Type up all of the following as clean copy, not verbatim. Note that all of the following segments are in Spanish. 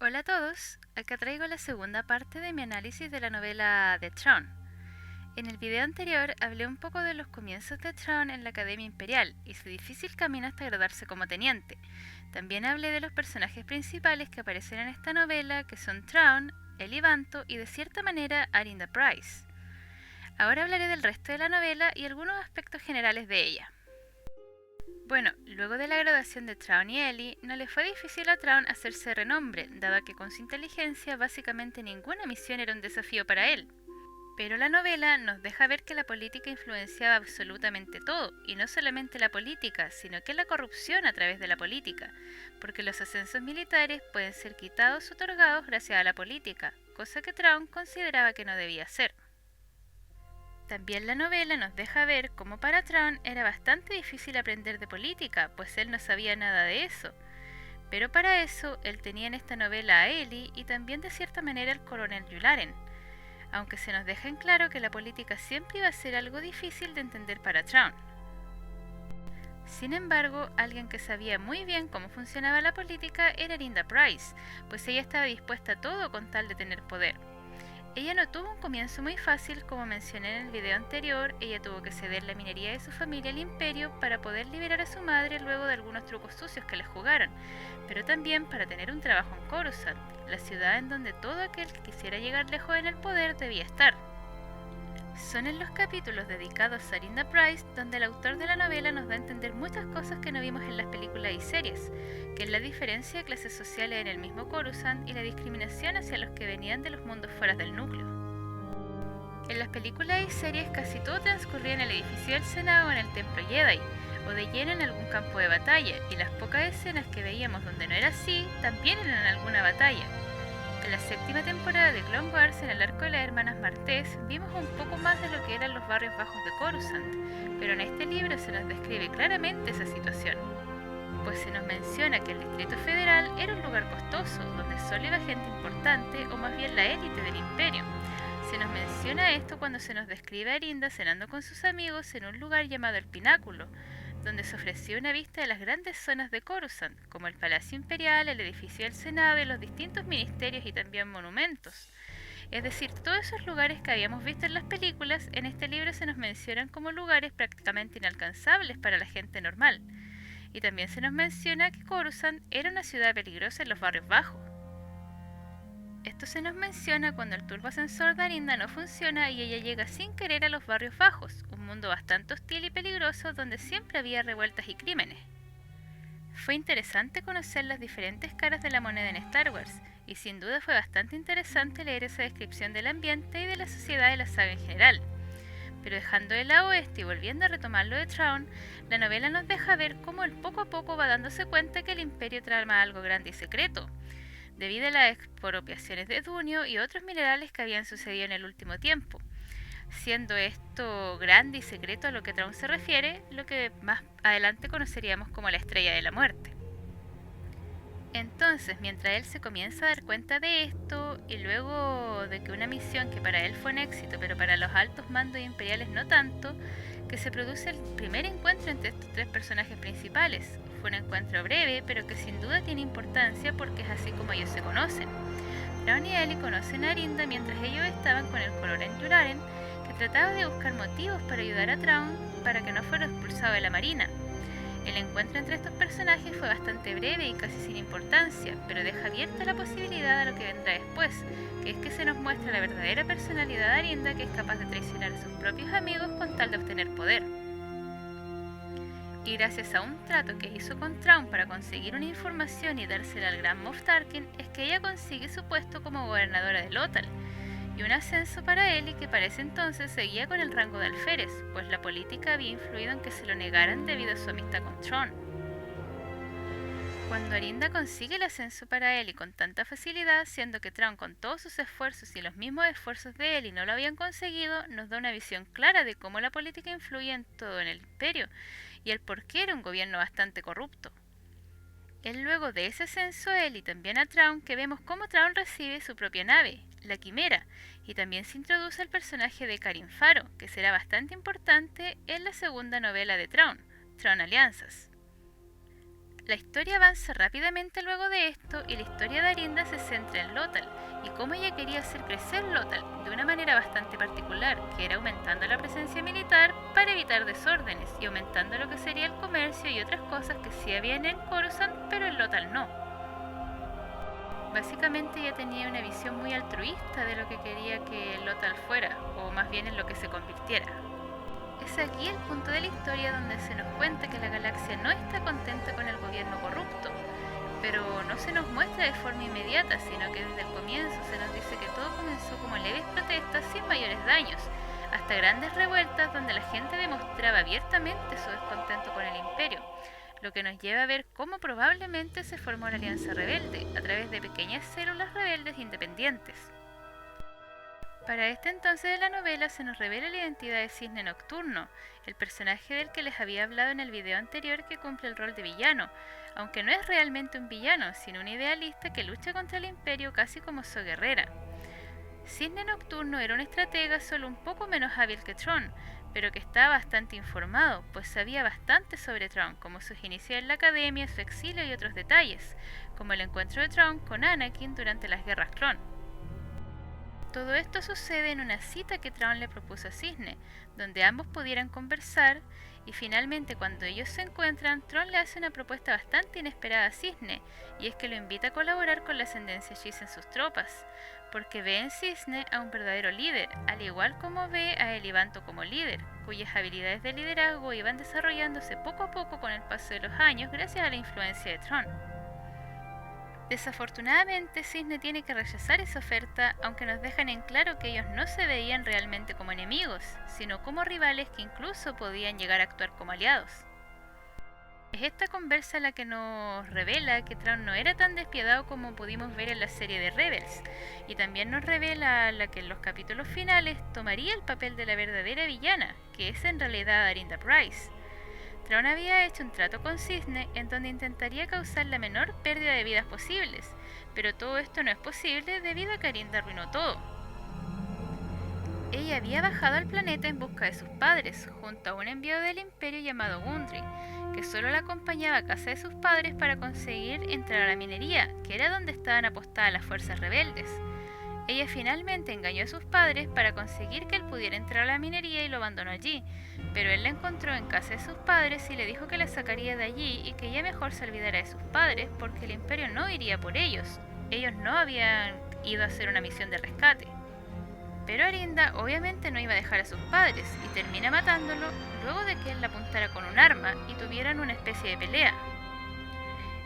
Hola a todos, acá traigo la segunda parte de mi análisis de la novela The Throne. En el video anterior hablé un poco de los comienzos de Throne en la Academia Imperial y su difícil camino hasta graduarse como teniente. También hablé de los personajes principales que aparecen en esta novela, que son Thrawn, Elivanto y de cierta manera Arinda Pryce. Ahora hablaré del resto de la novela y algunos aspectos generales de ella. Bueno, luego de la graduación de Thrawn y Ellie, no le fue difícil a Thrawn hacerse renombre, dado que con su inteligencia básicamente ninguna misión era un desafío para él. Pero la novela nos deja ver que la política influenciaba absolutamente todo, y no solamente la política, sino que la corrupción a través de la política, porque los ascensos militares pueden ser quitados o otorgados gracias a la política, cosa que Thrawn consideraba que no debía ser. También la novela nos deja ver cómo para Thrawn era bastante difícil aprender de política, pues él no sabía nada de eso. Pero para eso él tenía en esta novela a Ellie y también de cierta manera al coronel Yularen, aunque se nos deja en claro que la política siempre iba a ser algo difícil de entender para Thrawn. Sin embargo, alguien que sabía muy bien cómo funcionaba la política era Arinda Pryce, pues ella estaba dispuesta a todo con tal de tener poder. Ella no tuvo un comienzo muy fácil, como mencioné en el video anterior. Ella tuvo que ceder la minería de su familia al imperio para poder liberar a su madre luego de algunos trucos sucios que le jugaron, pero también para tener un trabajo en Coruscant, la ciudad en donde todo aquel que quisiera llegar lejos en el poder debía estar. Son en los capítulos dedicados a Arinda Pryce donde el autor de la novela nos da a entender muchas cosas que no vimos en las películas y series, que es la diferencia de clases sociales en el mismo Coruscant y la discriminación hacia los que venían de los mundos fuera del núcleo. En las películas y series casi todo transcurría en el edificio del Senado o en el Templo Jedi, o de lleno en algún campo de batalla, y las pocas escenas que veíamos donde no era así también eran en alguna batalla. En la séptima temporada de Clone Wars, en el arco de las hermanas Martez, vimos un poco más de lo que eran los barrios bajos de Coruscant, pero en este libro se nos describe claramente esa situación, pues se nos menciona que el Distrito Federal era un lugar costoso, donde solo iba gente importante o más bien la élite del imperio. Se nos menciona esto cuando se nos describe a Arinda cenando con sus amigos en un lugar llamado El Pináculo, donde se ofreció una vista de las grandes zonas de Coruscant, como el Palacio Imperial, el edificio del Senado y los distintos ministerios y también monumentos. Es decir, todos esos lugares que habíamos visto en las películas, en este libro se nos mencionan como lugares prácticamente inalcanzables para la gente normal. Y también se nos menciona que Coruscant era una ciudad peligrosa en los barrios bajos. Esto se nos menciona cuando el turboascensor de Arinda no funciona y ella llega sin querer a los barrios bajos, un mundo bastante hostil y peligroso donde siempre había revueltas y crímenes. Fue interesante conocer las diferentes caras de la moneda en Star Wars, y sin duda fue bastante interesante leer esa descripción del ambiente y de la sociedad de la saga en general. Pero dejando de lado esto y volviendo a retomar lo de Thrawn, la novela nos deja ver cómo él poco a poco va dándose cuenta que el imperio trama algo grande y secreto, debido a las expropiaciones de Dunio y otros minerales que habían sucedido en el último tiempo, siendo esto grande y secreto a lo que Thrawn se refiere, lo que más adelante conoceríamos como la Estrella de la Muerte. Entonces, mientras él se comienza a dar cuenta de esto, y luego de que una misión que para él fue un éxito, pero para los altos mandos imperiales no tanto, que se produce el primer encuentro entre estos tres personajes principales. Fue un encuentro breve, pero que sin duda tiene importancia porque es así como ellos se conocen. Thrawn y Ellie conocen a Arinda mientras ellos estaban con el coronel Yularen, que trataba de buscar motivos para ayudar a Thrawn para que no fuera expulsado de la marina. El encuentro entre estos personajes fue bastante breve y casi sin importancia, pero deja abierta la posibilidad a lo que vendrá después, que es que se nos muestra la verdadera personalidad de Arinda, que es capaz de traicionar a sus propios amigos con tal de obtener poder. Y gracias a un trato que hizo con Thrawn para conseguir una información y dársela al gran Moff Tarkin, es que ella consigue su puesto como gobernadora de Lothal, y un ascenso para Ellie que para ese entonces seguía con el rango de alférez, pues la política había influido en que se lo negaran debido a su amistad con Thrawn. Cuando Arinda consigue el ascenso para Ellie con tanta facilidad, siendo que Thrawn con todos sus esfuerzos y los mismos esfuerzos de Ellie no lo habían conseguido, nos da una visión clara de cómo la política influye en todo en el imperio, y el por qué era un gobierno bastante corrupto. Es luego de ese ascenso a él y también a Thrawn que vemos cómo Thrawn recibe su propia nave, la Quimera, y también se introduce el personaje de Karin Faro, que será bastante importante en la segunda novela de Thrawn, Thrawn Alianzas. La historia avanza rápidamente luego de esto y la historia de Arinda se centra en Lothal y cómo ella quería hacer crecer Lothal de una manera bastante particular, que era aumentando la presencia militar para evitar desórdenes y aumentando lo que sería el comercio y otras cosas que sí habían en Coruscant, pero en Lothal no. Básicamente ella tenía una visión muy altruista de lo que quería que Lothal fuera, o más bien en lo que se convirtiera. Es aquí el punto de la historia donde se nos cuenta que la galaxia no está contenta con el gobierno corrupto, pero no se nos muestra de forma inmediata, sino que desde el comienzo se nos dice que todo comenzó como leves protestas sin mayores daños, hasta grandes revueltas donde la gente demostraba abiertamente su descontento con el imperio, lo que nos lleva a ver cómo probablemente se formó la Alianza Rebelde a través de pequeñas células rebeldes independientes. Para este entonces de la novela se nos revela la identidad de Cisne Nocturno, el personaje del que les había hablado en el video anterior que cumple el rol de villano, aunque no es realmente un villano, sino un idealista que lucha contra el imperio casi como su guerrera. Cisne Nocturno era un estratega solo un poco menos hábil que Thrawn, pero que estaba bastante informado, pues sabía bastante sobre Thrawn, como sus inicios en la academia, su exilio y otros detalles, como el encuentro de Thrawn con Anakin durante las guerras clon. Todo esto sucede en una cita que Thrawn le propuso a Cisne, donde ambos pudieran conversar, y finalmente cuando ellos se encuentran, Thrawn le hace una propuesta bastante inesperada a Cisne, y es que lo invita a colaborar con la ascendencia Chiss en sus tropas, porque ve en Cisne a un verdadero líder, al igual como ve a Elivanto como líder, cuyas habilidades de liderazgo iban desarrollándose poco a poco con el paso de los años gracias a la influencia de Thrawn. Desafortunadamente, Cisne tiene que rechazar esa oferta, aunque nos dejan en claro que ellos no se veían realmente como enemigos, sino como rivales que incluso podían llegar a actuar como aliados. Es esta conversa la que nos revela que Thrawn no era tan despiadado como pudimos ver en la serie de Rebels, y también nos revela la que en los capítulos finales tomaría el papel de la verdadera villana, que es en realidad Arinda Pryce. Thrawn había hecho un trato con Cisne en donde intentaría causar la menor pérdida de vidas posibles, pero todo esto no es posible debido a que Arinda arruinó todo. Ella había bajado al planeta en busca de sus padres, junto a un enviado del imperio llamado Gundry, que solo la acompañaba a casa de sus padres para conseguir entrar a la minería, que era donde estaban apostadas las fuerzas rebeldes. Ella finalmente engañó a sus padres para conseguir que él pudiera entrar a la minería y lo abandonó allí, pero él la encontró en casa de sus padres y le dijo que la sacaría de allí y que ella mejor se olvidara de sus padres porque el imperio no iría por ellos. Ellos no habían ido a hacer una misión de rescate. Pero Arinda obviamente no iba a dejar a sus padres y termina matándolo luego de que él la apuntara con un arma y tuvieran una especie de pelea.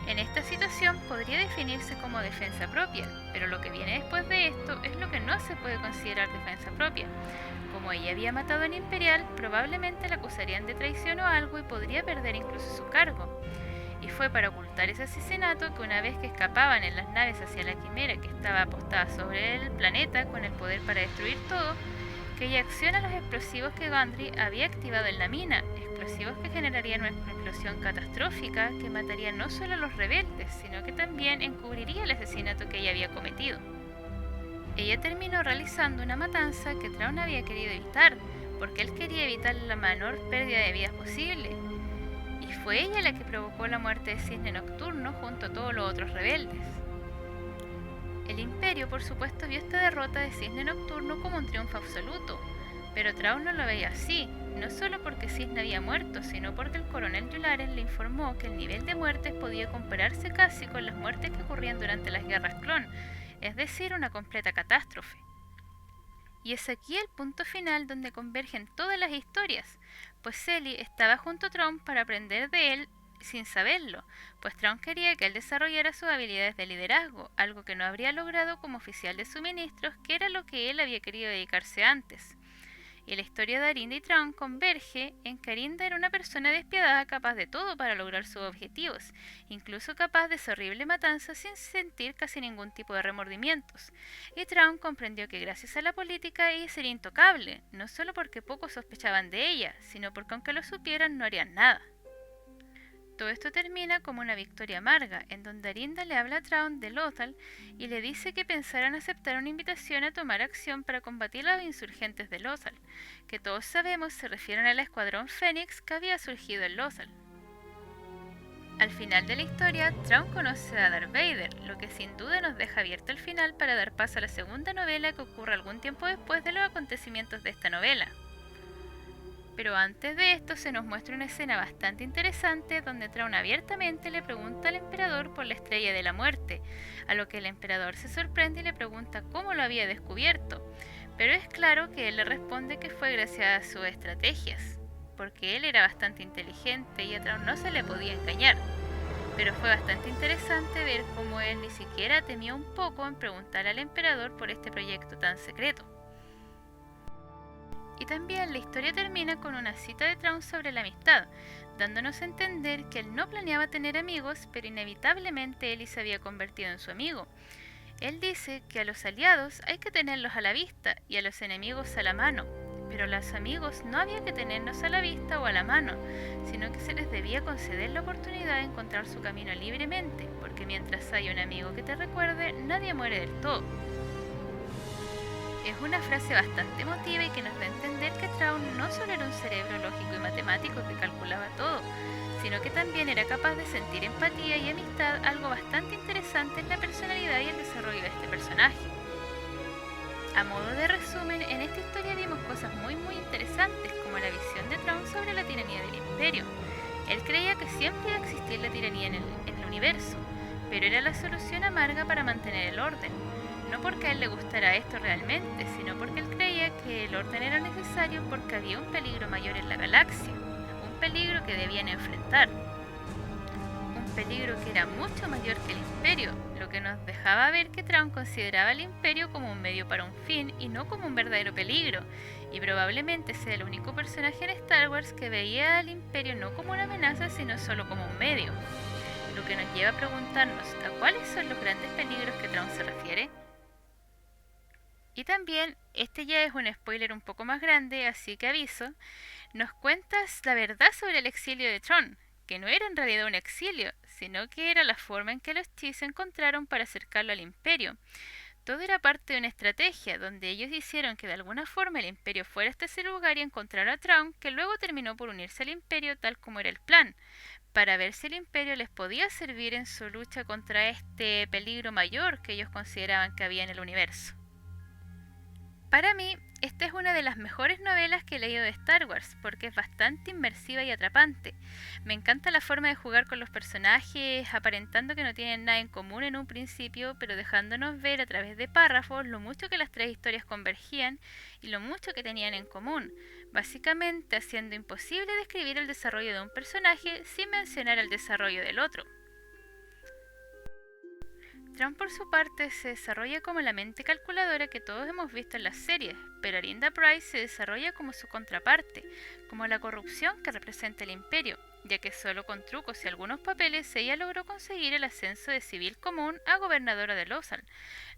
En esta situación podría definirse como defensa propia, pero lo que viene después de esto es lo que no se puede considerar defensa propia. Como ella había matado a un imperial, probablemente la acusarían de traición o algo y podría perder incluso su cargo. Y fue para ocultar ese asesinato que una vez que escapaban en las naves hacia la Quimera que estaba apostada sobre el planeta con el poder para destruir todo, que ella acciona los explosivos que Gundry había activado en la mina, explosivos que generarían una explosión catastrófica que mataría no solo a los rebeldes, sino que también encubriría el asesinato que ella había cometido. Ella terminó realizando una matanza que Thrawn había querido evitar, porque él quería evitar la menor pérdida de vidas posible, y fue ella la que provocó la muerte de Cisne Nocturno junto a todos los otros rebeldes. El imperio, por supuesto, vio esta derrota de Cisne Nocturno como un triunfo absoluto, pero Thrawn no lo veía así, no solo porque Cisne había muerto, sino porque el coronel Yularen le informó que el nivel de muertes podía compararse casi con las muertes que ocurrían durante las guerras clon, es decir, una completa catástrofe. Y es aquí el punto final donde convergen todas las historias, pues Celi estaba junto a Thrawn para aprender de él sin saberlo, pues Thrawn quería que él desarrollara sus habilidades de liderazgo, algo que no habría logrado como oficial de suministros, que era lo que él había querido dedicarse antes. Y la historia de Arinda y Thrawn converge en que Arinda era una persona despiadada capaz de todo para lograr sus objetivos, incluso capaz de esa horrible matanza sin sentir casi ningún tipo de remordimientos. Y Thrawn comprendió que gracias a la política ella sería intocable, no solo porque pocos sospechaban de ella, sino porque aunque lo supieran no harían nada. Todo esto termina como una victoria amarga, en donde Arinda le habla a Thrawn de Lothal y le dice que pensaran aceptar una invitación a tomar acción para combatir a los insurgentes de Lothal, que todos sabemos se refieren al escuadrón Fénix que había surgido en Lothal. Al final de la historia, Thrawn conoce a Darth Vader, lo que sin duda nos deja abierto el final para dar paso a la segunda novela que ocurre algún tiempo después de los acontecimientos de esta novela. Pero antes de esto se nos muestra una escena bastante interesante donde Thrawn abiertamente le pregunta al emperador por la Estrella de la Muerte, a lo que el emperador se sorprende y le pregunta cómo lo había descubierto, pero es claro que él le responde que fue gracias a sus estrategias, porque él era bastante inteligente y a Thrawn no se le podía engañar. Pero fue bastante interesante ver cómo él ni siquiera temía un poco en preguntar al emperador por este proyecto tan secreto. Y también la historia termina con una cita de Thrawn sobre la amistad, dándonos a entender que él no planeaba tener amigos, pero inevitablemente Ellie se había convertido en su amigo. Él dice que a los aliados hay que tenerlos a la vista y a los enemigos a la mano, pero a los amigos no había que tenernos a la vista o a la mano, sino que se les debía conceder la oportunidad de encontrar su camino libremente, porque mientras haya un amigo que te recuerde, nadie muere del todo. Es una frase bastante emotiva y que nos da a entender que Thrawn no solo era un cerebro lógico y matemático que calculaba todo, sino que también era capaz de sentir empatía y amistad, algo bastante interesante en la personalidad y el desarrollo de este personaje. A modo de resumen, en esta historia vimos cosas muy interesantes, como la visión de Thrawn sobre la tiranía del Imperio. Él creía que siempre iba a existir la tiranía en el universo, pero era la solución amarga para mantener el orden. No porque a él le gustara esto realmente, sino porque él creía que el orden era necesario porque había un peligro mayor en la galaxia, un peligro que debían enfrentar, un peligro que era mucho mayor que el Imperio, lo que nos dejaba ver que Thrawn consideraba al Imperio como un medio para un fin y no como un verdadero peligro, y probablemente sea el único personaje en Star Wars que veía al Imperio no como una amenaza, sino solo como un medio, lo que nos lleva a preguntarnos ¿a cuáles son los grandes peligros que Thrawn se refiere? Y también, este ya es un spoiler un poco más grande, así que aviso, nos cuentas la verdad sobre el exilio de Thrawn, que no era en realidad un exilio, sino que era la forma en que los Chiss se encontraron para acercarlo al Imperio. Todo era parte de una estrategia, donde ellos hicieron que de alguna forma el Imperio fuera hasta ese lugar y encontrara a Thrawn, que luego terminó por unirse al Imperio tal como era el plan, para ver si el Imperio les podía servir en su lucha contra este peligro mayor que ellos consideraban que había en el universo. Para mí, esta es una de las mejores novelas que he leído de Star Wars, porque es bastante inmersiva y atrapante. Me encanta la forma de jugar con los personajes, aparentando que no tienen nada en común en un principio, pero dejándonos ver a través de párrafos lo mucho que las tres historias convergían y lo mucho que tenían en común, básicamente haciendo imposible describir el desarrollo de un personaje sin mencionar el desarrollo del otro. Thrawn por su parte se desarrolla como la mente calculadora que todos hemos visto en las series, pero Arihnda Pryce se desarrolla como su contraparte, como la corrupción que representa el Imperio, ya que solo con trucos y algunos papeles ella logró conseguir el ascenso de civil común a gobernadora de Lothal,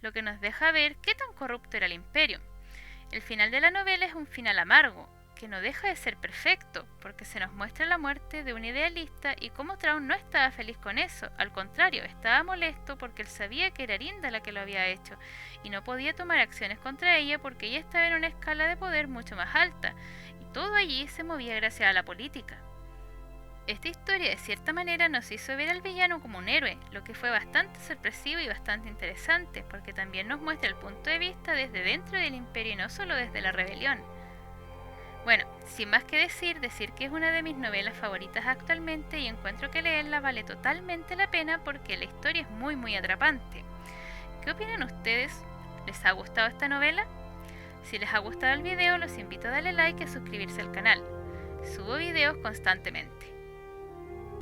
lo que nos deja ver qué tan corrupto era el Imperio. El final de la novela es un final amargo, que no deja de ser perfecto, porque se nos muestra la muerte de un idealista y cómo Thrawn no estaba feliz con eso, al contrario, estaba molesto porque él sabía que era Arihnda la que lo había hecho, y no podía tomar acciones contra ella porque ella estaba en una escala de poder mucho más alta, y todo allí se movía gracias a la política. Esta historia de cierta manera nos hizo ver al villano como un héroe, lo que fue bastante sorpresivo y bastante interesante, porque también nos muestra el punto de vista desde dentro del Imperio y no solo desde la rebelión. Bueno, sin más que decir que es una de mis novelas favoritas actualmente y encuentro que leerla vale totalmente la pena porque la historia es muy atrapante. ¿Qué opinan ustedes? ¿Les ha gustado esta novela? Si les ha gustado el video, los invito a darle like y a suscribirse al canal. Subo videos constantemente.